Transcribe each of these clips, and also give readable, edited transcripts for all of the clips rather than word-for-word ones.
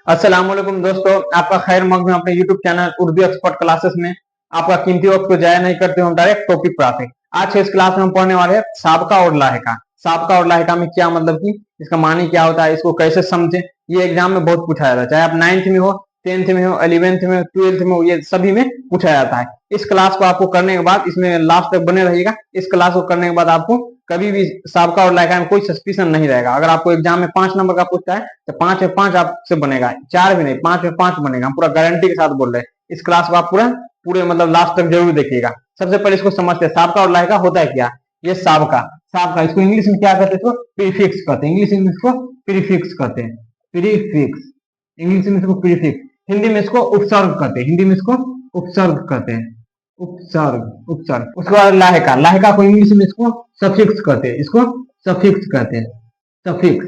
अस्सलाम वालेकुम दोस्तों, आपका खैर मकदम अपने YouTube channel Urdu expert classes में। आपका कीमती वक्त को जाया नहीं करते, हम डायरेक्ट टॉपिक पर आते हैं। आज के इस क्लास में हम पढ़ने वाले हैं साबका और लाहिका। साबका और लाहिका में क्या मतलब कि इसका मानी क्या होता है, इसको कैसे समझे। ये एग्जाम में बहुत पूछा जाता है, चाहे आप 9th में हो, 10th में हो, 11th में हो, 12th में हो, ये सभी में पूछा जाता है। इस क्लास को आपको करने के बाद इसमें लास्ट तक बने रहिएगा। इस क्लास को करने के बाद आपको कभी भी साबका और लायका में कोई सस्पिशन नहीं रहेगा। अगर आपको एग्जाम में 5 नंबर का पूछता है तो 5 में 5 आपसे बनेगा, 4 भी नहीं, 5 में 5 बनेगा। हम पूरा गारंटी के साथ बोल रहे हैं। इस क्लास को आप पूरे मतलब लास्ट तक जरूर देखिएगा। सबसे पहले इसको समझते हैं, साबका और लायका होता है क्या। ये साबका साबका इसको इंग्लिश में क्या कहते हैं, इसको प्रीफिक्स कहते हैं। इंग्लिश में इसको प्रीफिक्स कहते हैं, प्रीफिक्स। इंग्लिश में इसको प्रीफिक्स, हिंदी में इसको उपसर्ग कहते हैं। हिंदी में इसको उपसर्ग कहते हैं, उपसर्ग उपसर्ग। उसके बाद लाहिका, लाहिका को इंग्लिश में इसको सफिक्स कहते हैं, इसको सफिक्स कहते हैं, सफिक्स।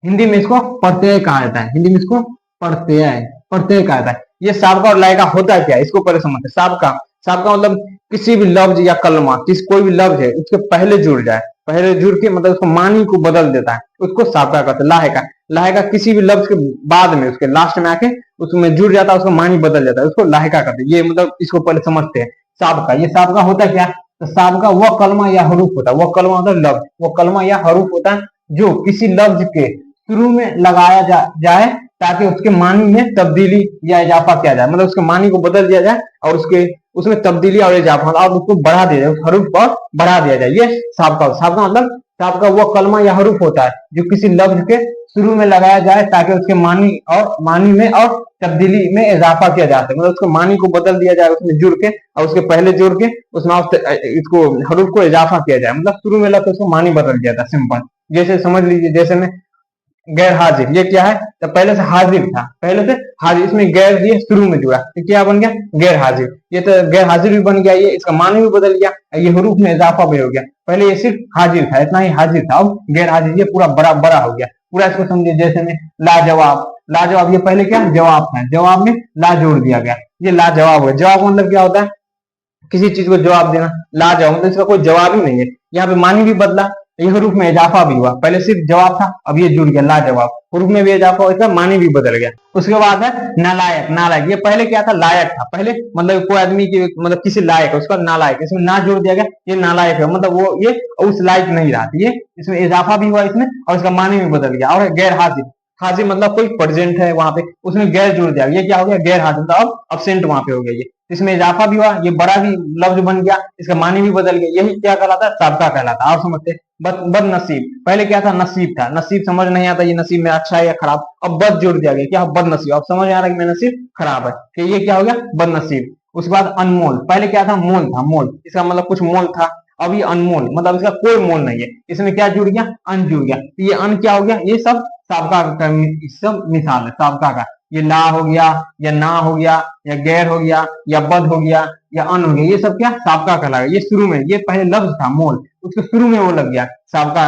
हिंदी में इसको प्रत्यय कहा जाता है, हिंदी में इसको प्रत्यय प्रत्यय कहा जाता है। ये साबका और लायका होता है क्या, इसको पहले समझते हैं। साबका साबका मतलब किसी भी लफ्ज या कलमा, कोई भी लफ्ज है उसके पहले जुड़ जाए, पहले जुड़ के मतलब उसको मानी को बदल देता है, उसको साबका कहते हैं। लाहिका लाहिका किसी भी लफ्ज के बाद में उसके लास्ट में आके उसमें जुड़ जाता है, उसका मानी बदल जाता है, उसको लाहिका कहते हैं। ये मतलब इसको पहले समझते हैं। साबका, ये साबका होता है क्या, तो साबका वह कलमा या हरूफ होता है, वह कलमा मतलब लफ्ज, वो कलमा या हरूफ होता है जो किसी लफ्ज के शुरू में लगाया जाए ताकि उसके मानी में तब्दीली या इजाफा किया जाए, मतलब उसके मानी को बदल दिया जाए और उसके उसमें तब्दीली और इजाफा और उसको बढ़ा दिया जाए, उस हरूफ को बढ़ा दिया जाए। ये साबका साबका मतलब साबका वह कलमा या हरूफ होता है जो किसी लफ्ज के शुरू में लगाया जाए ताकि उसके मानी में और तब्दीली में इजाफा किया जा सके, मतलब उसको मानी को बदल दिया जाए उसमें जुड़ के, और उसके पहले जोड़ के उसमें इसको हरूफ को इजाफा किया जाए, मतलब शुरू में लग उसको मानी बदल दिया था। सिंपल जैसे समझ लीजिए, जैसे में गैर हाजिर, ये क्या है, तो पहले से हाजिर था, पहले से हाजिर, इसमें गैर ये शुरू में जुड़ा तो क्या बन गया, गैर हाजिर। ये तो गैर हाजिर भी बन गया, ये इसका मानी भी बदल गया, ये हरूफ में इजाफा भी हो गया। पहले ये सिर्फ हाजिर था, इतना ही हाजिर था, अब गैर हाजिर, ये पूरा बड़ा बड़ा हो गया। पूरा इसको समझिए, जैसे में लाजवाब, लाजवाब ये पहले क्या जवाब था, जवाब में ला जोड़ दिया गया, ये लाजवाब है। जवाब मतलब क्या होता है, किसी चीज को जवाब देना। लाजवाब मतलब इसका कोई जवाब ही नहीं है। यहाँ पे मानी भी बदला, ये हरूफ में इजाफा भी हुआ, पहले सिर्फ जवाब था, अब ये जुड़ गया लाजवाब, हरूफ में भी इजाफा हुआ, इसका मानी भी बदल गया। उसके बाद है नालायक, नालायक ये पहले क्या था, लायक था, पहले मतलब कोई आदमी की मतलब किसी लायक है, उसका नालायक, इसमें ना जोड़ दिया गया, ये नालायक है, मतलब वो ये उस लायक नहीं रहा, ये इसमें इजाफा भी हुआ इसमें और इसका मानी भी बदल गया। और गैर हाजिर, हाजिर मतलब कोई प्रेजेंट है वहां पे, उसमें गैर जुड़ दिया, ये क्या हो गया, गैर हाजिर था, अब अब्सेंट वहां पे हो गया। ये इसमें इजाफा भी हुआ, ये बड़ा भी लफ्ज बन गया, इसका मानी भी बदल गया, यही क्या कहलाता है, साबका कहलाता है। आप समझते, बदनसीब, पहले क्या था, नसीब था, नसीब समझ नहीं आता ये नसीब में अच्छा है या खराब, अब बद जोड़ दिया गया, क्या बदनसीब, अब समझ आ रहा है कि मेरा नसीब खराब है, कि ये क्या हो गया, बदनसीब। उसके बाद अनमोल, पहले क्या था, मोल था, मोल, इसका मतलब कुछ मोल था, अब ये अनमोल मतलब इसका कोई मोल नहीं है, इसमें क्या जुड़ गया, अन जुड़ गया, तो ये अन क्या हो गया, ये सब साबका का सब मिसाल है साबका का। ये ला हो गया, या ना हो गया, या गैर हो गया, या बद हो गया, या अन हो गया, ये सब क्या साबका कहलाएगा। ये शुरू में, ये पहले लफ्ज था मोल, उसके शुरू में वो लग गया साबका,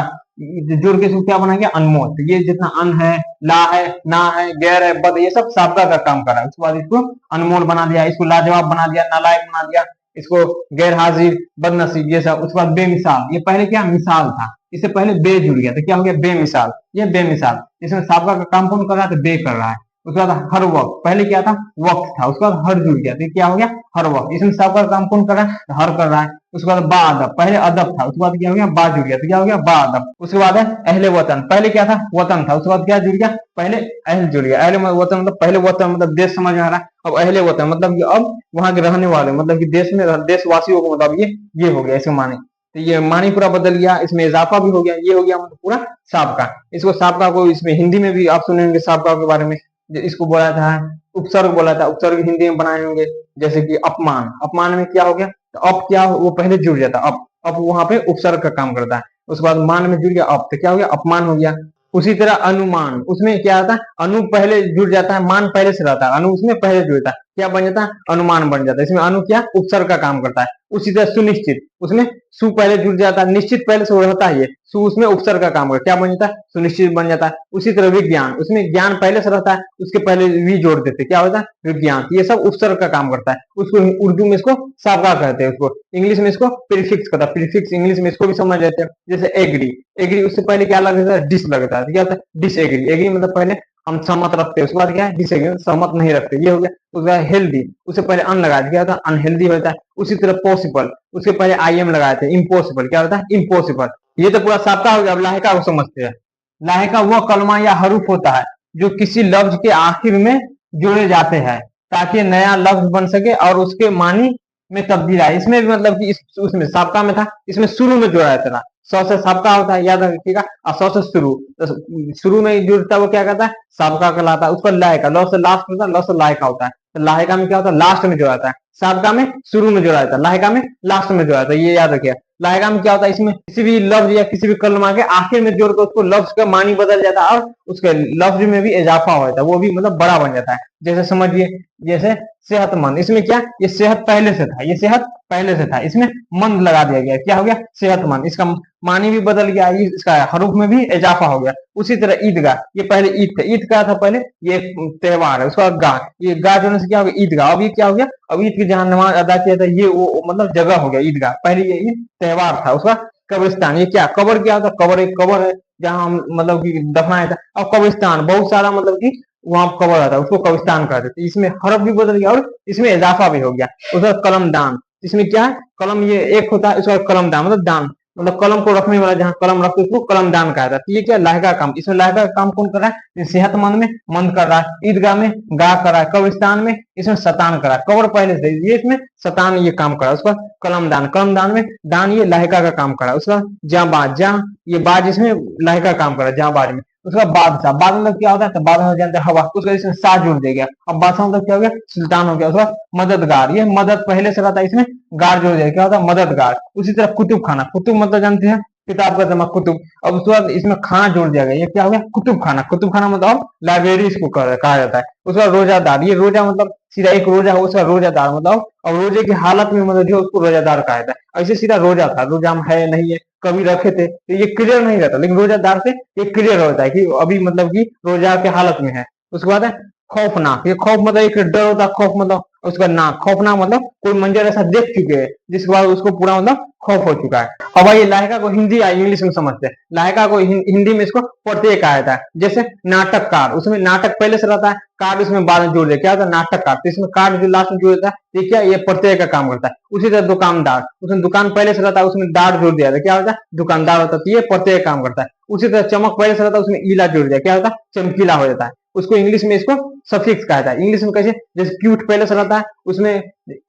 जोड़ के इसको क्या बना गया, अनमोल। तो ये जितना अन है, ला है, ना है, गैर है, बद, ये सब साबका का काम कर रहा है। उसके बाद इसको अनमोल बना दिया, इसको लाजवाब बना दिया, नालायक बना दिया, इसको गैर हाजिर, बदनसीब, ये सब। उसके बाद बेमिसाल, ये पहले क्या मिसाल था, इससे पहले बे जुड़ गया, तो क्या हो गया, बेमिसाल, ये बेमिसाल। इसमें साबका का काम कौन कर रहा है, तो बे कर रहा है। उसके बाद हर वक्त, पहले क्या था, वक्त था, उसके बाद हर जुड़ गया, तो क्या हो गया, हर वक्त। इसमें साबका का काम कौन कर रहा है, तो हर कर रहा है। उसके बाद बा अदब, पहले अदब था, उसके बाद क्या हो गया, बा जुड़ गया, तो क्या हो गया, बा अदब। उसके बाद है अहले वतन, पहले क्या था, वतन था, उसके बाद क्या जुड़ गया, पहले अहल जुड़ गया, अहले वतन मतलब पहले वतन मतलब देश, समझ में आ रहा है। अब अहले वतन मतलब अब वहां के रहने वाले, मतलब कि देश में देशवासियों को, मतलब ये हो गया, इसके माने, तो ये मानी पूरा बदल गया, इसमें इजाफा भी हो गया, ये हो गया मतलब पूरा साबका। इसको साबका को इसमें हिंदी में भी आप सुनेंगे साबका के बारे में, इसको बोला था उपसर्ग, बोला था उपसर्ग, हिंदी में बनाए होंगे। जैसे कि अपमान, अपमान में क्या हो गया, तो अब क्या वो पहले जुड़ जाता, अब वहां पे उपसर्ग का काम करता है। उसके बाद मान में जुड़ गया, अब तो क्या हो गया, अपमान हो गया। उसी तरह अनुमान, उसमें क्या आता है, अनु पहले जुड़ जाता है, मान पहले से रहता है, अनु उसमें पहले जुड़ता है, क्या बन जाता है, अनुमान बन जाता है। इसमें अनु क्या, उपसर्ग का काम करता है। उसी तरह सुनिश्चित, उसमें सु पहले जुड़ जाता है, निश्चित पहले से रहता है, ये सु उसमें उपसर्ग का काम करता है, क्या बन जाता है, सुनिश्चित बन जाता है। उसी तरह विज्ञान, उसमें ज्ञान पहले से रहता है, उसके पहले वी जोड़ देते, क्या होता है, विज्ञान। ये सब उपसर्ग का काम करता है, उसको उर्दू में इसको साबका कहते हैं, उसको इंग्लिश में इसको प्रीफिक्स कहता है, प्रीफिक्स इंग्लिश में इसको भी समझ लेते हैं। जैसे एग्री, एग्री उससे पहले क्या लगता है, डिस लगता है, क्या होता है, डिस एग्री, एग्री मतलब पहले हम सहमत रखते हैं। उसके बाद क्या है, डिसएग्री, सहमत नहीं रखते, ये हो गया। उसके बाद हेल्दी, उससे पहले अन लगाया क्या होता है, अनहेल्दी होता है। उसी तरह पॉसिबल, उसके पहले आई एम लगाए थे। इम्पॉसिबल क्या होता है, इम्पॉसिबल। ये तो पूरा साबका हो गया। अब लाहिका को समझते हैं। लाहिका वह कलमा या हरूफ होता है जो किसी लफ्ज के आखिर में जोड़े जाते हैं ताकि नया लफ्ज बन सके और उसके मानी में तब्दील आए। इसमें भी मतलब कि उसमें साबका में था, इसमें शुरू में जोड़ा जाता था। सौ से साबका होता है, याद रखिएगा। और सौ से शुरू, तो शुरू में जुड़ता है वो क्या कहता है, साबका कहलाता है। उसको लायका, लौ से लास्ट होता है, लौ से लायका होता है। तो लायका में क्या होता है, लास्ट में जोड़ा जाता है। साबका में शुरू में जोड़ा जाता है, लायका में लास्ट में जोड़ा जाता है। ये याद रखिए। लायका में क्या होता है, इसमें किसी भी लफ्ज या किसी भी कलमा के आखिर में जोड़कर उसको लफ्ज का मानी बदल जाता है और उसके लफ्ज में भी इजाफा हो जाता है, वो भी मतलब बड़ा बन जाता है। जैसे समझिए, जैसे सेहतमंद, इसमें क्या, ये सेहत पहले से था, ये सेहत पहले से था, इसमें मंद लगा दिया गया, क्या हो गया, सेहतमंद। इसका मानी भी बदल गया, इसका हरूफ में भी इजाफा हो गया। उसी तरह ईदगाह, ये पहले ईद था, ईद क्या था पहले, ये त्योहार है। उसका गाह, ये गाह जोड़ने से क्या हो गया, ईदगाह। अब ये क्या हो गया, अब ईद की जहां नमाज अदा किया था, ये वो मतलब जगह हो गया ईदगाह। पहले ये त्योहार था। उसका कब्रिस्तान, ये क्या, कब्र क्या होता, कब्र एक कब्र है जहां हम मतलब कि दफनाया था। अब कब्रिस्तान बहुत सारा मतलब कि वहां कब्र आता है, उसको कब्रिस्तान कहते थे। इसमें हरफ भी बदल गया और इसमें इजाफा भी हो गया। उसका कलमदान, इसमें क्या है, कलम ये एक होता है, उसका कलमदान मतलब दान, मतलब कलम को रखने वाला, जहाँ कलम रखते उसको कलमदान कहा जाता है। ये क्या, लाहिका काम। इसमें लाहिका का काम कौन कर रहा है, सेहतमंद में मंद कर रहा है, ईदगाह में गा कर रहा है, कब्रिस्तान में इसमें शतान कर रहा है। कब्र पहले से, ये इसमें शतान ये काम कर रहा है। उसका कलमदान, कलमदान में दान, ये लाहिका का काम कर रहा है। उसका जाबाज, जा ये बाज इसमें लाहिका काम कर रहा है, जाबाज में। उसका बादशाह, बाद मतलब क्या होता है, तो बाद में जानते हैं हवा, उसका इसमें सा जोड़ दिया गया। अब बादशाह मतलब क्या हो गया, सुल्तान हो गया। उसका मददगार, ये मदद पहले से रहता है, इसमें गार जोड़ दिया, क्या होता है, मददगार। उसी तरह कुतुब खाना, कुतुब मतलब जानते हैं किताब का जमा, कुतुब। अब उसके बाद इसमें खाना जोड़ दिया गया, ये क्या हो गया, कुतुब खाना। कुतुब खाना मतलब लाइब्रेरी इसको कहा जाता है। उसका रोजादार, ये रोजा मतलब सीधा एक रोजा हो, उसका रोजादार मतलब, और रोजे की हालत में मतलब जो उसको रोजादार कहा जाता है। ऐसे सीधा रोजा था, रोजा में है नहीं है, कभी रखे थे, तो ये क्लियर नहीं रहता। लेकिन रोजादार से ये क्लियर होता है कि अभी मतलब कि रोजा के हालत में है। उसके बाद है खौफनाक, ये खौफ मतलब एक डर होता है, खौफ मतलब उसका नाक, खौफनाक मतलब कोई मंजर ऐसा देख चुके हैं जिसके बाद उसको पूरा मतलब खौफ हो चुका है। अब भाई लाहिका को हिंदी या इंग्लिश में समझते हैं। लाहिका को हिंदी में इसको प्रत्यय कहा जाता है। जैसे नाटककार, उसमें नाटक पहले से रहता है, कार इसमें बाद में जोड़ दिया, क्या होता है, नाटककार। तो इसमें कार जो लास्ट में जोड़ देता है, ये क्या, ये प्रत्यय का काम करता है। उसी तरह दुकानदार, उसमें दुकान पहले से रहता है, उसमें दार जोड़ दिया था, क्या होता है, दुकानदार होता है। तो ये प्रत्यय काम करता है। उसी तरह चमक पहले से रहता है, उसमें ईला जोड़ दिया, क्या होता है, चमकीला हो जाता है। उसको इंग्लिश में इसको सफिक्स कहा जाता है। इंग्लिश में कैसे, जैसे क्यूट पहले से रहता है, उसमें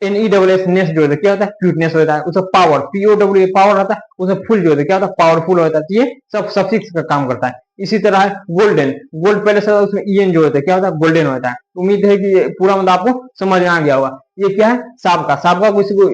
NESS नेस जो होता है, क्या होता है, क्यूटनेस होता है। उसका पावर, POW पावर रहता है, उसमें फुल जो होता है, क्या होता है, पावरफुल होता है। तो ये सब सफिक्स का काम करता है। इसी तरह है गोल्डन, गोल्ड पहले से उसमें EN जो होता है, क्या होता है, गोल्डन होता है। उम्मीद है कि ये पूरा मतलब आपको समझ में आ गया होगा। ये क्या है, साबका। साबका को इसको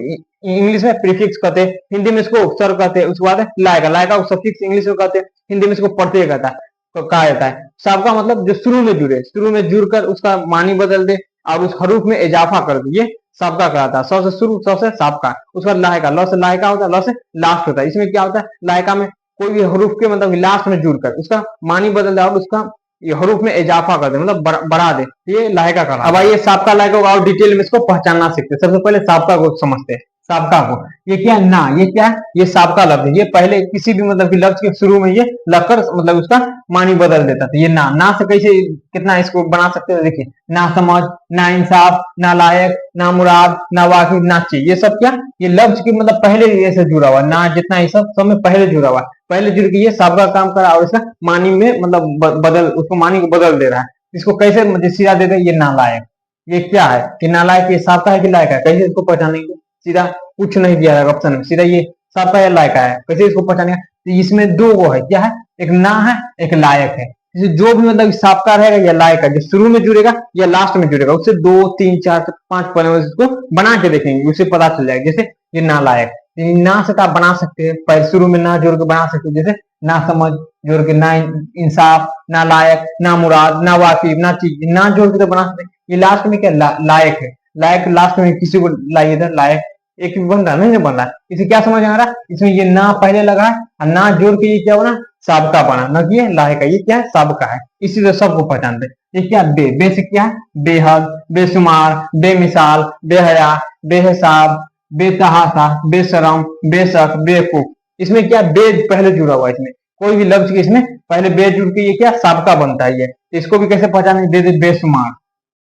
इंग्लिश में प्रीफिक्स कहते हैं, हिंदी में इसको उपसर्ग कहते हैं। उसके बाद लायका, लायका को सफिक्स इंग्लिश में कहते हैं, हिंदी में इसको प्रत्यय कहता है, कहा जाता है। साबका मतलब जो शुरू में जुड़े, शुरू में जुड़कर उसका मानी बदल दे और उस हरूफ में इजाफा कर दे, ये साबका कहलाता है। सौ से शुरू, सौ से साबका। उसका लायका, लौ से लायका होता है, लौ से लास्ट होता है। इसमें क्या होता है, लायका में कोई भी हरूफ के मतलब लास्ट में जुड़कर उसका मानी बदल दे और उसका ये हरूफ में इजाफा कर दे, मतलब बढ़ा दे, ये लायका कहलाता है। अब आइए साबका लायका और डिटेल में इसको पहचानना सीखते हैं। सबसे पहले साबका को समझते हैं। साबका को, ये क्या है, ना, ये क्या है, ये साबका लफ्ज है। ये पहले किसी भी मतलब कि लफ्ज के शुरू में ये लगकर मतलब उसका मानी बदल देता था। ये ना से कैसे कितना इसको बना सकते हैं, देखिए, ना समझ, ना इंसाफ, ना लायक, ना मुराद, ना वाकिफ, ना चाहिए, ये सब क्या, ये लफ्ज की मतलब पहले से जुड़ा हुआ, ना जितना ये सब में पहले जुड़ा हुआ है। पहले जुड़ के ये साबका काम करा और इसका मानी में मतलब बदल, उसको मानी को बदल दे रहा है। इसको कैसे मतलब सीधा दे दे, ये नालायक। ये क्या है कि नालायक, ये साबका है कि लायक है, कैसे इसको पहचानेंगे, सीधा कुछ नहीं दिया है ऑप्शन में, सीधा ये साबका या लायक है, कैसे इसको पहचानेंगे। तो इसमें दो वो है, क्या है, एक ना है, एक लायक है। जो भी मतलब साबका रहेगा या लायक है, जो शुरू में जुड़ेगा या लास्ट में जुड़ेगा, उससे 2 3 4 5 पहले इसको बना के देखेंगे, उससे पता चल जाएगा। जैसे ये नालायक, ना से आप बना सकते हैं, पहले शुरू में ना जोड़ के बना सकते हैं। जैसे ना समझ जोड़ के, ना इंसाफ, ना लायक, ना मुराद, ना वाकिफ, ना चीज, ना जोड़ के तो बना सकते हैं। ये लास्ट में क्या लायक है, लायक लास्ट में किसी को लाइए था, लायक एक बन रहा नहीं बन रहा। इसे क्या समझ आ रहा है, इसमें ये ना पहले लगा है और ना जोड़ के ये क्या बना, साबका बना, न कि लायक है, ये क्या है, साबका है। इसी तरह सबको पहचानते हैं। ये क्या, बे से क्या है, बेहद, बेशुमार, बेमिसाल, बेहया, बेहिसाब, बेतहासा, बेशरम, बेशक, बेवकूफ। इसमें क्या, बे पहले जुड़ा हुआ है इसमें। कोई भी लफ्ज के इसमें पहले बे जुड़ के ये क्या साबका बनता है। ये इसको भी कैसे पहचानेंगे, दे दे बेशुमार,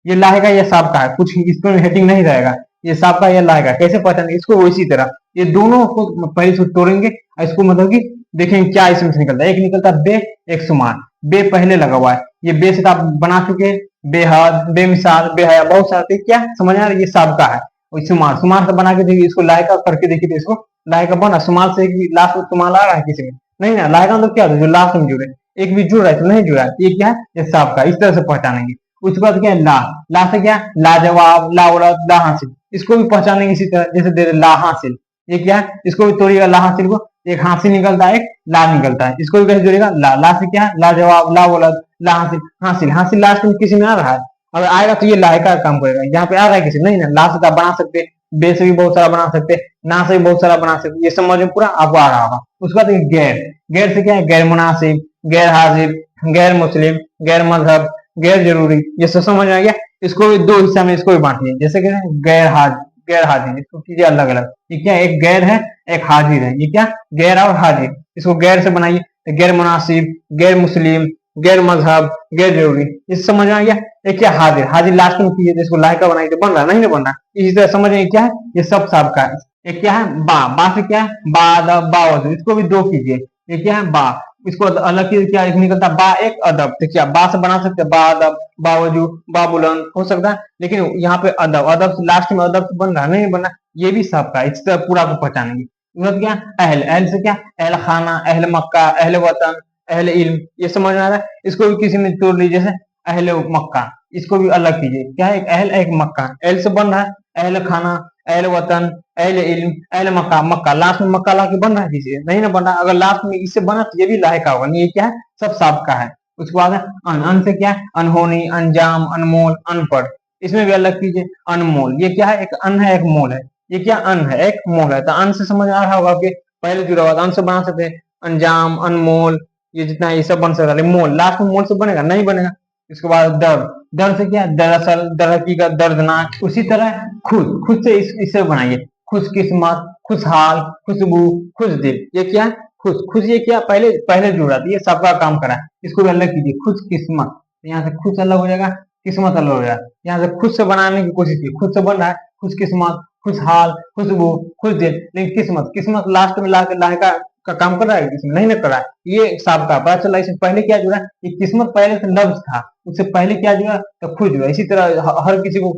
ये लाएगा या साबका है, कुछ इसमें हेडिंग नहीं रहेगा, ये साबका या लाएगा, कैसे पहचानेंगे इसको। इसी तरह ये दोनों को पहले से तोड़ेंगे, इसको मतलब कि देखेंगे क्या इसमें से निकलता है। एक निकलता है बे, एक शुमार। बे पहले लगा हुआ है, ये बे से तो आप बना चुके हैं, बेहद, बेमिसाल, बेहया, बहुत सारे क्या समझ आ रहा है, ये साबका है। और शुमार, शुमार से बना के देखिए, इसको लायका करके देखिए तो इसको लायका बना। शुमार से लास्ट में तुम्हारा आ रहा है किसी में नहीं ना, लायका मतलब क्या होता है जो लास्ट में जुड़े, एक भी जुड़ रहा है तो नहीं जुड़ा है, ये क्या है, ये साबका। इस तरह से पहचानेंगे। उसके बाद क्या है, ला, ला से क्या, लाजवाब, लावरत, ला हासिल, इसको भी पहचानेंगे इसी तरह, जैसे दे ला हासिल, ये क्या है, इसको भी तोड़िएगा, ला हासिल को, एक हासिल निकलता है, एक ला निकलता है, इसको भी कैसे जोड़ेगा, ला, ला से क्या है, लाजवाब, लावरत, ला हासिल, हासिल, हासिल लास्ट में किसी में आ रहा है, अगर आएगा तो ये लाहे का काम करेगा। यहाँ पे आ रहा है किसी नहीं ना, ला से आप बना सकते, बे से भी बहुत सारा बना सकते, ना से भी बहुत सारा बना सकते, ये समझ में पूरा आपको आ रहा होगा। उसके बाद गैर, गैर से क्या है, गैर मुनासिब, गैर हाजिर, गैर मुस्लिम, गैर मजहब, गैर जरूरी, ये सब समझ में आ गया। इसको भी दो हिस्सा में इसको भी बांटिए, जैसे कि गैर हाजिर, गैर हाजिर, इसको कीजिए अलग अलग। ये क्या, एक गैर है, एक हाजिर है, ये क्या, गैर और हाजिर, इसको गैर से बनाइए, गैर मुनासिब, गैर मुस्लिम, गैर मजहब, गैर जरूरी, इस समझ में आ गया। एक क्या, हाजिर, हाजिर लास्ट में कीजिए, इसको लायका बनाइए तो बन रहा नहीं ना बन रहा, इसी तरह समझ में क्या है, ये सब सबका है। एक क्या है, बा, बा से क्या है, बादब, बावजूद, इसको भी दो कीजिए, ये क्या है, बा, इसको अलग की क्या एक निकलता है, बा एक अदब, तो क्या बा से बना सकते हैं, बा अदब, बावजूद, बाबुलंद हो सकता है, लेकिन यहाँ पे अदब, अदब से लास्ट में अदब से बन रहा नहीं बन रहा, ये भी सबका है। इस तरह पूरा को पहचानेंगे। मतलब क्या, अहल, अहल से क्या, अहल खाना, अहल मक्का, अहल वतन, अहल इल्म, ये समझ में आ रहा है। इसको भी किसी ने तोड़ लीजिए, जैसे अहल मक्का, इसको भी अलग कीजिए, क्या है, एक अहल एक मक्का, अहल से बन रहा है, अहल खाना, अहल वतन, अहल इल्म, अहल मक्का, मक्का लास्ट में मक्का ला के बन रहा है किसी नहीं ना बन रहा, अगर लास्ट में इससे बना तो ये भी लायका होगा, ये क्या है, सब साबका है। उसके बाद अन, अन से क्या है, अनहोनी, अनजाम, अनमोल, अनपढ़, इसमें भी अलग कीजिए। अनमोल, ये क्या है, एक अन है, एक मोल है, ये क्या, अन है, एक मोल है, तो अन से समझ आ रहा होगा आपके, पहले जुड़ा हुआ अन से बना सकते हैं, अंजाम, अनमोल, ये जितना ये सब बन सकता है, मोल लास्ट में मोल से बनेगा नहीं बनेगा। इसके बाद दर्द, दर्द से क्या, दरअसल, दरहकीकत, दर्दनाक। उसी तरह खुद, खुद से इसे बनाइए, खुशकिस्मत, खुशहाल, खुशबू, खुश दिल, ये क्या है, खुश, खुश, ये क्या, पहले पहले जुड़ा था, ये सबका काम करा है, इसको भी अलग कीजिए, खुशकिस्मत, यहाँ से खुश अलग हो जाएगा, किस्मत अलग हो जाएगा, यहाँ से खुद से बनाने की कोशिश की, खुद से बन रहा है, खुशकिस्मत, खुशहाल, खुशबू, खुश दिल, लेकिन किस्मत, किस्मत लास्ट में ला के लाहे का काम कर रहा है, इसमें नहीं ना कर रहा है, ये सबका पता चला। इससे पहले क्या जुड़ा, ये किस्मत पहले से लफ्ज था, उससे पहले क्या जुड़ा, तो खुद जुड़ा। इसी तरह हर किसी को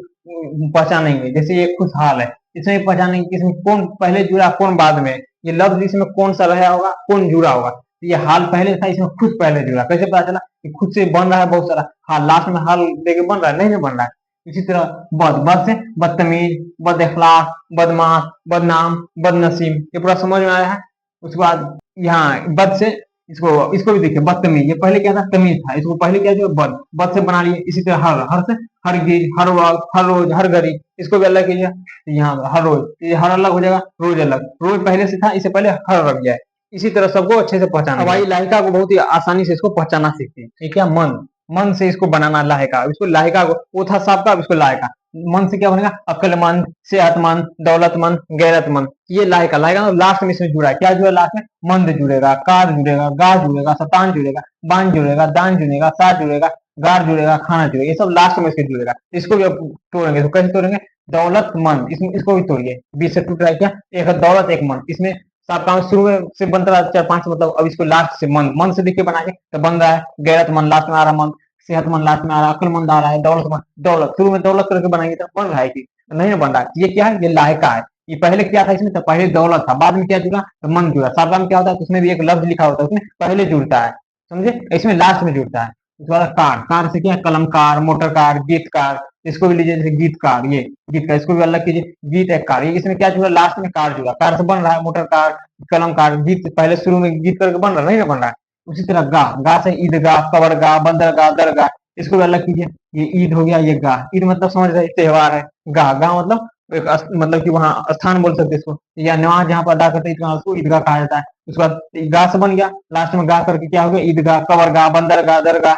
पहचानेंगे, जैसे ये खुशहाल है, इसमें पहचानेंगे कि इसमें कौन पहले जुड़ा कौन बाद में, ये लफ्ज इसमें कौन सा रहा होगा, कौन जुड़ा होगा, तो ये हाल पहले था, इसमें खुद पहले जुड़ा, कैसे पता चला कि खुद से बन रहा है बहुत सारा हाल, लास्ट में हाल देके बन रहा है नहीं ना बन रहा है। इसी तरह बद, बद से बदतमीज, बद अखलाक, बदमाश, बदनाम, बदनसीब, ये पूरा समझ में आया है। उसके बाद यहाँ बद से इसको भी देखिए, बदतमीज, ये पहले क्या था, तमीज था, इसको पहले क्या जो बद, बद से बना लिए। इसी तरह हर, हर से हरगिज, हर वक्त, हर रोज, हर घड़ी, इसको भी अलग कीजिए, यहाँ हर रोज, ये हर अलग हो जाएगा, रोज अलग, रोज पहले से था, इससे पहले हर रख गया है। इसी तरह सबको अच्छे से पहचाना। अब भाई लाहिका को बहुत ही आसानी से इसको पहचाना सीखते हैं, ये क्या, मन, मन से इसको बनाना लाहिका, इसको लाहिका को, वो था सबका, इसको लाहिका, मन से क्या बनेगा, अक्लमंद, सेहतमंद, दौलतमंद, गैरतमंद, ये लाहिका, लाहिका लास्ट में इसमें जुड़ा है, क्या जुड़ा लास्ट में, मंद जुड़ेगा, कार जुड़ेगा, गा जुड़ेगा, शतान जुड़ेगा, बान जुड़ेगा, दान जुड़ेगा, साथ जुड़ेगा, गार जुड़ेगा, खाना जुड़ेगा, ये सब लास्ट में इसके जुड़ेगा। इसको भी अब तोड़ेंगे, तो कैसे तोड़ेंगे, दौलतमंद, इसमें इसको भी तोड़िए, बीच से टूट रहा है क्या, एक है दौलत, एक मन, इसमें सब काम शुरू में से बनता रहा चार पांच, मतलब अब इसको लास्ट से मन, मन से देखिए बनाए तो बन रहा है, गैरतमंद लास्ट में आ रहा है, मन, सेहतमंद लास्ट में आ रहा है, अक्लमंद आ रहा है, दौलतमंद, दौलत शुरू में दौलत करके बनाएंगे तो बन रहा है कि नहीं ना बन रहा है, ये क्या है, ये लायका है। ये पहले क्या था इसमें, तो पहले दौलत था, बाद में क्या जुड़ा, तो मन जुड़ा, साबका में क्या होता है, उसमें भी एक लफ्ज लिखा होता है, उसमें पहले जुड़ता है, समझे, इसमें लास्ट में जुड़ता है। उसके बाद कार, कार से क्या है, कलमकार, मोटरकार, गीतकार, इसको भी लीजिए, जैसे गीतकार, ये गीतकार, इसको भी अलग कीजिए, गीत एक कार, ये इसमें क्या जुड़ा, लास्ट में कार जुड़ा, कार से बन रहा है, मोटरकार, कलमकार, गीत पहले शुरू में गीत करके बन रहा नहीं ना बन रहा है। उसी तरह गा, गा से ईदगाह, कबरगाह, बंदरगाह, दरगाह, इसको भी अलग कीजिए, ये ईद हो गया, ये गाह, ईद मतलब समझ रहे त्योहार है, गाह, गाह मतलब एक मतलब कि वहाँ स्थान बोल सकते हैं इसको, या नमाज जहाँ पर अदा करते हैं उसको ईदगाह कहा जाता है। उसके बाद गाह से बन गया, लास्ट में गाह करके क्या हो गया, ईदगाह, कबरगाह, बंदरगाह, दरगाह,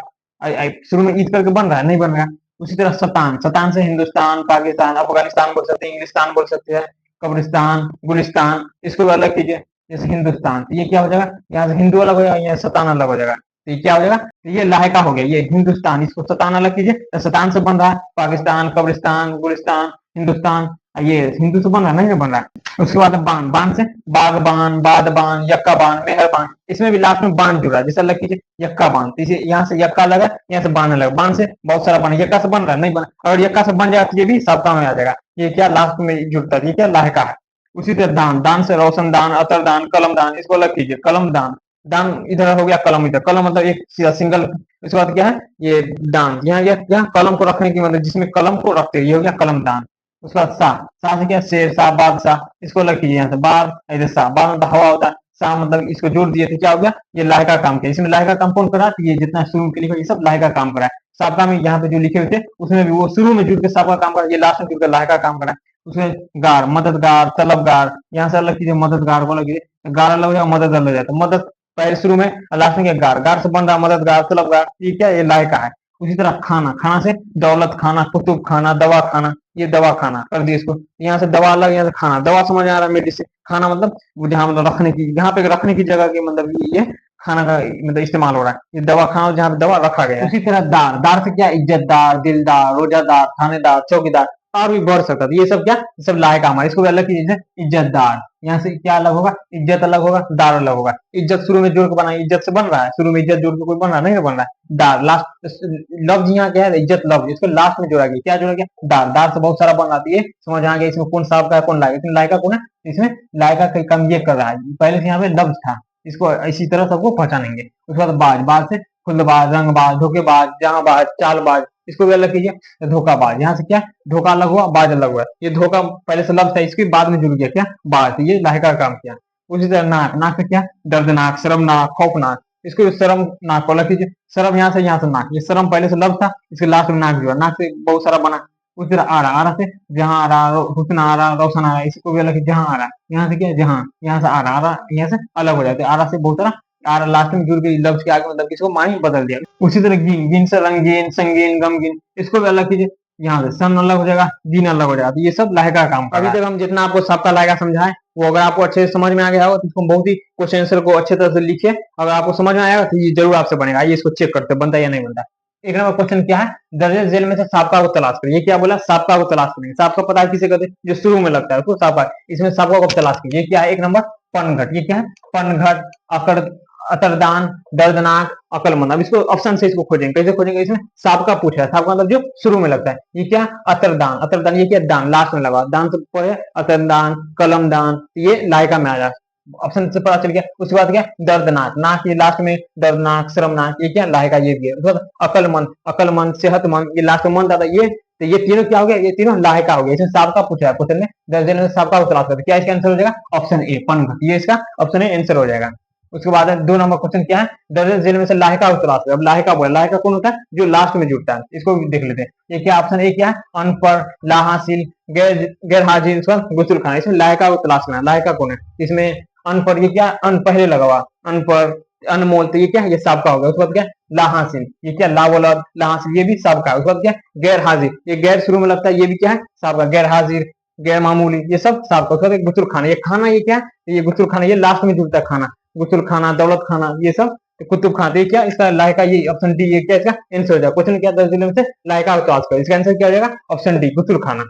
शुरू में ईद करके बन रहा है नहीं बन रहा है। उसी तरह शतान, शतान से हिंदुस्तान, पाकिस्तान, अफगानिस्तान बोल सकते हैं, इंग्लिस्तान बोल सकते हैं, कब्रिस्तान, गुलिस्तान, इसको भी अलग कीजिए। जैसे हिंदुस्तान, तो ये क्या हो जाएगा, यहाँ से हिंदू अलग हो जाएगा, यहाँ शतान अलग हो जाएगा, तो ये क्या हो जाएगा, तो ये लाहिका हो गया, ये हिंदुस्तान, इसको शतान अलग कीजिए, तो शतान से बन रहा है पाकिस्तान, कब्रिस्तान, गुलिस्तान, हिंदुस्तान, ये हिंदू से बन रहा है, नहीं बन रहा है। उसके बाद बान, बान से बागबान, बादबान, यक्का बान, मेहरबान, इसमें भी लास्ट में बान जुड़ा है, जैसे अलग कीजिए यक्का बान, तो इसे यहाँ से यक्का लगा, यहाँ से बान अलग, बान से बहुत सारा बान, यक्का से बन रहा है, नहीं बना, अगर यक्का से बन जाए तो ये भी सबका में आ जाएगा, ये क्या लास्ट में जुड़ता है, ये क्या लाहिका है। उसी तरह दान, दान से रोशन दान, अतर दान, कलम दान, इसको अलग कीजिए, कलम दान, दान इधर हो गया, कलम इधर, कलम मतलब एक सिंगल, इसके बाद क्या है ये दान, यहाँ कलम को रखने की मतलब जिसमें कलम को रखते हैं, ये हो गया कलम दान। उसके बाद शाह, शाह से क्या शेर शाह, बादशाह, इसको अलग कीजिए यहाँ से, बाद इधर शाह, बाद मतलब हवा होता है, शाह मतलब इसको जोड़ दिए थे, क्या हो गया, ये लाहे का काम किया, इसमें लाहे का काम कौन करा, ये जितना शुरू के लिखा ये सब लाहे का काम करा है, सबका में यहाँ पे जो लिखे हुए थे उसमें भी वो शुरू में जुड़ के सबका काम करा, ये लास्ट में जुड़ के लाहे का काम करा। उसमें गार, मददगार, तलबगार, यहाँ से अलग कीजिए, मददगार को अलग कीजिए, गार अलग हो जाएगा, मदद अलग हो जाता है, मदद पहले शुरू में, लास्ट में क्या गार, गार से बन रहा मददगार, तलबगार, ये क्या ये लाहे का है। उसी तरह खाना, खाना से दौलत खाना, कुतुब खाना, दवा खाना, ये दवा खाना कर दिए इसको, यहाँ से दवा अलग, यहाँ से खाना, दवा समझ आ रहा है मेडिसिन, खाना मतलब जहाँ मतलब रखने की, जहाँ पे रखने की जगह की मतलब ये खाना का मतलब इस्तेमाल हो रहा है, ये दवा खाना जहाँ पे दवा रखा गया है। उसी तरह दार, दार से क्या इज्जतदार, दिलदार, रोजादार, थानेदार, चौकीदार, और भी बढ़ सकता है, ये सब क्या, ये सब लायक हमारे, इसको भी अलग कीजिए, इज्जतदार, यहाँ से क्या अलग होगा, इज्जत अलग होगा, दार अलग होगा, इज्जत शुरू में जोड़ के बना, इज्जत से बन रहा है, शुरू में इज्जत जोड़ के कोई बन रहा नहीं बन रहा है, दार लास्ट लफ्ज यहाँ क्या है, इज्जत लफ्ज, इसको लास्ट में जोड़ा गया, क्या जोड़ा गया, दार, दार से बहुत सारा बन रहा है, ये समझ आ गया इसमें कौन साहब का है कौन लायका, इसमें लायका कौन है, इसमें लायका का काम ये कर रहा है, पहले से यहाँ पे लफ्ज था, इसको इसी तरह सबको पहचानेंगे। उसके बाद बाज, बाज से खुलबाज, रंगबाज, धोखेबाज, जहांबाज, चालबाज, इसको भी अलग कीजिए, धोखाबाज, यहाँ से क्या धोखा अलग हुआ, बाज अलग हुआ, ये धोखा पहले से लफ्ज था, इसके बाद में जुड़ गया क्या बाज, ये लाहिका का काम किया। उसी तरह नाक, नाक से क्या दर्दनाक, शर्मनाक, खौफनाक, इसको शर्मनाक को अलग कीजिए, शर्म यहाँ से नाक, ये शर्म पहले से लफ्ज था, इसके लास्ट में नाक जुड़ा, नाक से बहुत सारा बना। उसी तरह आरा, आरा से जहां आ रहा, हुस्न आ रहा, रोशन आ रहा, इसको भी अलग जहां आ रहा, यहाँ से क्या जहां, यहाँ से आ रहा, आरा यहाँ से अलग हो जाते, आरा से बहुत सारा आरा लास्ट में जुड़ के लफ्ज के आगे मतलब इसको मानी बदल दिया। उसी तरह गिन, गिन से रंगीन, संगीन, गमगीन, इसको भी अलग कीजिए, यहाँ से सन अलग हो जाएगा, जीन अलग हो जाएगा, तो ये सब लाहिका का काम कर रहा है। अभी तक हम जितना आपको सबका लाहिका समझाए वो अगर आपको अच्छे से समझ में आ गया हो तो इसको बहुत ही क्वेश्चन आंसर को अच्छे तरह से लिखिए, अगर आपको समझ में आएगा तो ये जरूर आपसे बनेगा, आइए इसको चेक करते बनता है या नहीं बनता। एक नंबर क्वेश्चन क्या है, दर्जे जेल में से साबका को तलाश करिए, ये क्या बोला साबका को तलाश करेंगे, साबका पता है किसे कहते हैं, जो शुरू में लगता है उसको साबका, इसमें साबका को तलाश कीजिए, क्या है एक नंबर पनघट, ये क्या है पनघट, अकड़, अतरदान, दर्दनाक, अकलमंद। अब इसको ऑप्शन से इसको खोजेंगे, कैसे खोजेंगे, इसमें साबका पूछा है, साबका मतलब जो शुरू में लगता है, ये क्या अतरदान, अतरदान ये क्या दान लास्ट में लगा, दान से पढ़े अतरदान, कलमदान, ये लायका में आ जाए, ऑप्शन से पता चल गया। उसके बाद क्या दर्दनाक, नाक ये लास्ट में, दर्दनाक, शर्मनाक, ये क्या लायका ये भी है। उसके बाद अकलमंद, अकलमंद, सेहतमंद, ये लास्ट में मंद आता ये, तो ये तीनों क्या हो गया, ये तीनों लायका हो गया, इसमें साबका पूछा है क्वेश्चन में, दर्जन में साबका को तलाश करते, क्या इसका आंसर हो जाएगा ऑप्शन ए पनघट, ये इसका ऑप्शन ए आंसर हो जाएगा। उसके बाद दो नंबर क्वेश्चन क्या है, दर्जन जेल में से लाहिका को तलाश करें, अब लाहिका बोला, लाहिका कौन होता है जो लास्ट में जुड़ता है, इसको भी देख लेते हैं, ये क्या ऑप्शन ए क्या है अनपढ़, लाहासिल, गैर हाजिर, गुसल खाना, इसमें लाहिका को तलाश करना, लाहिका कौन है, इसमें अनपढ़ ये क्या अन पहले लगा हुआ, अनपढ़, अनमोल, तो ये क्या ये सबका होगा। उसके बाद क्या लाहासिन, ये क्या ला बोला लाहासिन, ये भी सबका है। उसके बाद क्या गैर हाजिर, ये गैर शुरू में लगता है, ये भी क्या है सबका, गैर हाजिर, गैर मामूली, ये सब सबका। उसके बाद गुसल खाना, ये खाना ये क्या है ये गुसल खाना, ये लास्ट में जुड़ता है खाना, गुसल खाना, दौलत खाना, ये सब कुतुब खाना, तो ये क्या इसका लायका ये ऑप्शन डी, ये क्या इसका आंसर हो जाएगा। क्वेश्चन क्या 10 जिले में से लायका को तलाश करो, इसका आंसर क्या हो जाएगा ऑप्शन डी गुसल खाना।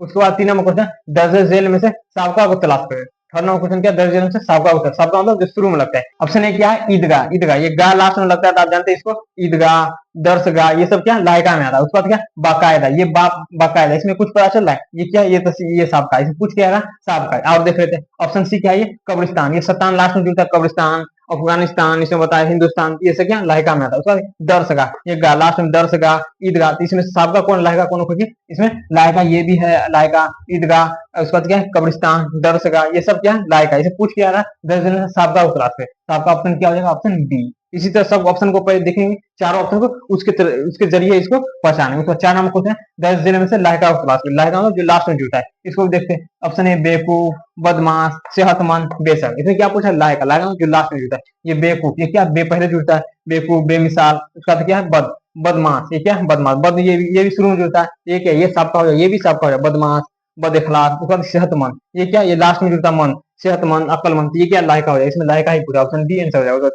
उसके बाद 3 नंबर क्वेश्चन 10 जेल में से साबका को तलाश करें, थर्ड नंबर क्वेश्चन क्या दर्ज जेल में से साबका को तलाश, साबका मतलब जो शुरू में लगता है, ऑप्शन ए क्या है ईदगाह, ईदगाह ये गा लास्ट में लगता है तो आप जानते हैं इसको, ईदगाह, दर्शगाह, ये सब क्या लायका में आता है। उसके बाद क्या बाकायदा, ये बाकायदा, इसमें कुछ पता चल रहा है ये क्या ये ये साबका, इसमें कुछ क्या है साबका। और देख लेते हैं ऑप्शन सी क्या है ये कब्रिस्तान, ये सत्तान लास्ट में जुड़ता है, कब्रिस्तान, अफगानिस्तान, इसमें बताया हिंदुस्तान, ये सब क्या लायका में आता है। उसके बाद दर्शगाह, ये गा लास्ट में दर्शगाह, ईदगाह, तो इसमें साबका कौन लायका कौन खोजिए, इसमें लायका ये भी है लायका, ईदगाह, उसके बाद क्या है कब्रिस्तान, दर्शगाह, ये सब क्या है लायका, इसे पूछ क्या रहा है 10 दिन साबका को तलाश करें, तो आपका ऑप्शन क्या हो जाएगा ऑप्शन बी। इसी तरह सब ऑप्शन को पहले देखेंगे, चारों ऑप्शन को उसके जरिए इसको पहचानेंगे। उसका 4 नंबर क्वेश्चन है 10 जिले में से लायका को तलाश करें, लायका जो लास्ट में जुटा है, इसको भी देखते हैं। ऑप्शन ए बेवकूफ, बदमाश, सेहतमंद, बेशक, इसमें क्या पूछा लायका, लायका जो लास्ट में जुटा है, ये बेवकूफ, ये क्या बे पहले जुड़ता है, बेवकूफ, बेमिसाल, उसका क्या है बदमाश, ये क्या है बदमाश, बद ये भी शुरू में जुड़ता है, ये क्या ये सबका हो जाए, ये भी सबका हो जाए बदमाश, बद अखलाक, उसके बाद सेहतमंद, ये क्या, ये लास्ट में जुड़ता मन, सेहतमंद, अक्लमंद, ये क्या लायका हो जाएगा, इसमें लायका ही पूरा, ऑप्शन डी आंसर हो जाएगा।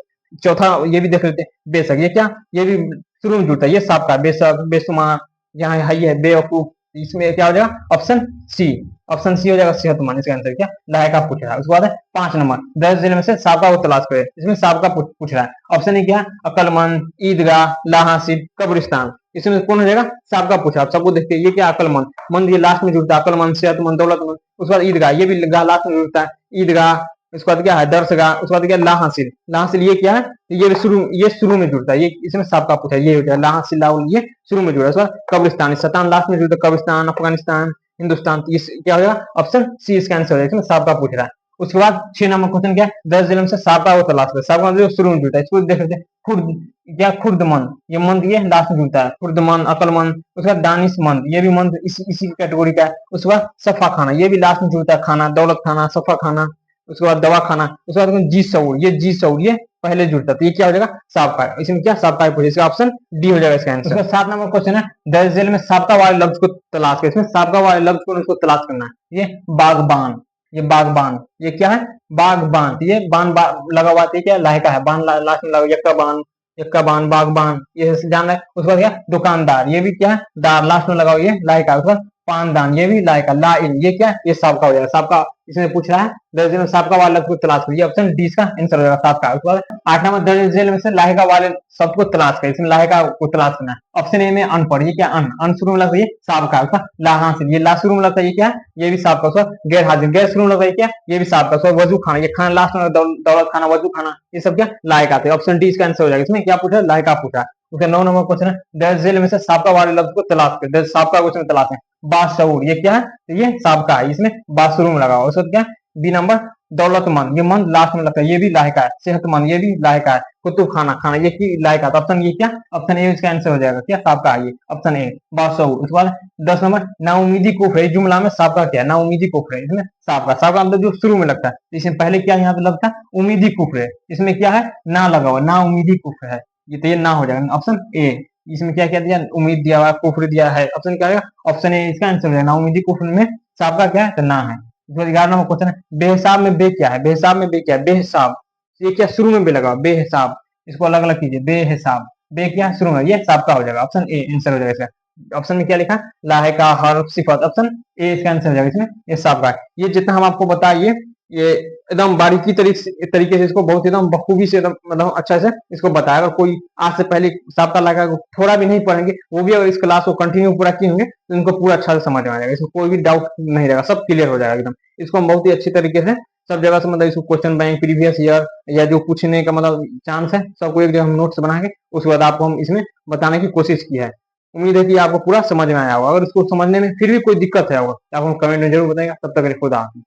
चौथा ये भी देख लेते हैं, बेशक, ये क्या, ये भी शुरू में जुड़ता है, ये सबका बेशक, बेशुमार, यहाँ हाई है, बेवकूफ, इसमें क्या हो जाएगा, ऑप्शन सी, ऑप्शन सी हो जाएगा सेहतमंद, इसका आंसर क्या लायका पूछ रहा है। उसके बाद है 5 नंबर, 10 जिले में से साबका को तलाश करे, इसमें साबका पूछ रहा है। ऑप्शन ए क्या, अकलमंद, ईदगाह, लाहासिब, कब्रिस्तान, इसमें कौन हो जाएगा, साबका पूछा। आप सबको देखते हैं, ये क्या, अकलमंद, मंद ये लास्ट में जुड़ता है, अकलमंद, सेहतमंद, दौलतमंद, उसके बाद ईदगाह, ये भी लास्ट में जुड़ता है, ईदगाह, उसके बाद क्या है, दर्शगाह, उसके बाद क्या, लाहासिल, लाहासिल ये क्या है, ये शुरू में जुड़ता है, ये इसमें सबका पूछा, ये हो जाएगा लाहासिल, ये शुरू में जुड़ा है। उसके बाद कब्रिस्तान, शतान लास्ट में जुड़ता है, कब्रिस्तान, अफगानिस्तान, हिंदुस्तान, इस क्या हो जाएगा, ऑप्शन सी इसका आंसर हो जाएगा, इसमें सबका पूछ रहा है। उसके बाद 6 नंबर क्वेश्चन क्या है, 10 जिले में से साबका को तलाश करें, साबका मतलब शुरू में जुड़ता है, इसको देख लेते हैं, खुर्द, क्या, खुर्दमंद, ये मंद ये लास्ट में जुड़ता है, खुर्दमंद, अकलमंद, उसके बाद दानिशमंद, ये भी मंद इसी कैटेगरी का है। उसके बाद सफा खाना, ये भी लास्ट में जुड़ता है, खाना, दौलत खाना, सफा खाना, उसके बाद दवा खाना, उसके बाद जी सऊर, ये जी सऊर ये पहले जुड़ता है, तो ये क्या हो जाएगा, साबका, इसमें क्या साबका पूछे, इसका ऑप्शन डी हो जाएगा इसका आंसर। उसका 7 नंबर क्वेश्चन है, दर्ज झेल में साबका वाले लफ्ज को तलाश कर, इसमें साबका वाले लफ्ज को उसको तलाश करना है। ये बागबान, ये बागबान, ये क्या है, बागबान, ये बान लगा हुआ है, क्या लायका है, बान लास्ट में लगा, यक्का बान, यक्का बान, बागबान, ये जान रहा है। उसके बाद क्या, दुकानदार, ये भी क्या है, दार लास्ट में लगा हुआ, ये लायका है। उसके बाद पानदान, ये भी लायका, लाइन, ये क्या, ये साबका हो जाएगा, साबका इसमें पूछ रहा है, दर्ज झेल में साबका वाले लफ्ज को तलाश करिए, ऑप्शन डी इसका आंसर हो जाएगा, साबका। उसके बाद 8 नंबर, दर्ज झेल में से लायका वाले शब्द को तलाश करें, इसमें लायका को तलाश करना है। ऑप्शन ए में अनपढ़, ये क्या, अन शुरू में लगता है, ये साबका, उसका लाहासिल, ये ला शुरू में लगता है, ये क्या, ये भी साबका। उसका गैर हाजिर, गैर शुरू में लगता है, क्या, ये भी साबका। उसका वजू खाना, ये खाना लास्ट में, दौलत खाना, वजू खाना, ये सब क्या लायका थे, ऑप्शन डी इसका आंसर हो जाएगा। इसमें क्या पूछा, लायका पूछा। उसका 9 नंबर क्वेश्चन है, दर्ज झेल में से साबका वाले लफ्ज को तलाश करें, साबका क्वेश्चन तलाश है। बाशऊर, ये क्या है, तो ये साबका है, इसमें बा शुरू में लगा हुआ। उसका क्या, बी नंबर, दौलतमंद, ये मंद लास्ट में लगता है, ये भी लायका है। सेहतमंद, ये भी लायका है। कुतुब खाना, खाना, ये की लायका, तो ऑप्शन ये क्या, ऑप्शन ए इसका आंसर हो जाएगा, क्या साबका है, ये ऑप्शन ए, बाशऊर। उसके बाद 10 नंबर, नाउमीदी कुफ्र, जुमला में साबका क्या है, नाउमीदी कुफ्र, इसमें साबका, साबका मतलब जो शुरू में लगता है, इसमें पहले क्या यहाँ पे लगता है, उम्मीदी कुफ्र, इसमें क्या है, ना लगा हुआ, ना उम्मीदी कुफ्र है, ये तो ये ना हो जाएगा, ऑप्शन ए। इसमें क्या क्या दिया, उम्मीद दिया हुआ, कुफ्र दिया है, ऑप्शन क्या है, ऑप्शन ए इसका आंसर है। ना उम्मीदी कुफ्र में साबका क्या है, तो ना है। 11 नंबर क्वेश्चन है, बेहिसाब में बे क्या है, बेहिसाब में बे क्या है, बेहिसाब, ये क्या शुरू में बे लगा, बेहिसाब, इसको अलग अलग कीजिए, बेहिसाब, बे क्या शुरू में, ये साबका हो जाएगा, ऑप्शन ए आंसर हो जाएगा इसका। ऑप्शन में क्या लिखा, लाहिका, हर्फ, सिफत, ऑप्शन ए इसका आंसर हो जाएगा, इसमें ये साबका है। ये जितना हम आपको बताइए, ये एकदम बारीकी तरीके से इसको बहुत एकदम बखूबी से एकदम मतलब अच्छा से इसको बताया। अगर कोई आज से पहले साबका लगा थोड़ा भी नहीं पढ़ेंगे, वो भी अगर इस क्लास को कंटिन्यू पूरा किए होंगे तो इनको पूरा अच्छा से समझ में आ जाएगा, इसमें कोई भी डाउट नहीं रहेगा, सब क्लियर हो जाएगा एकदम। इसको हम बहुत ही अच्छी तरीके से सब जगह से मतलब इसको क्वेश्चन बैंक, प्रीवियस ईयर या जो पूछने का मतलब चांस है, सबको एक जगह हम नोट्स बना के उसके बाद आपको हम इसमें बताने की कोशिश की है। उम्मीद है कि आपको पूरा समझ में आया होगा। अगर इसको समझने में फिर भी कोई दिक्कत है होगा तो आप हम कमेंट में जरूर बताएंगे। तब तक खुदा हाफिज़।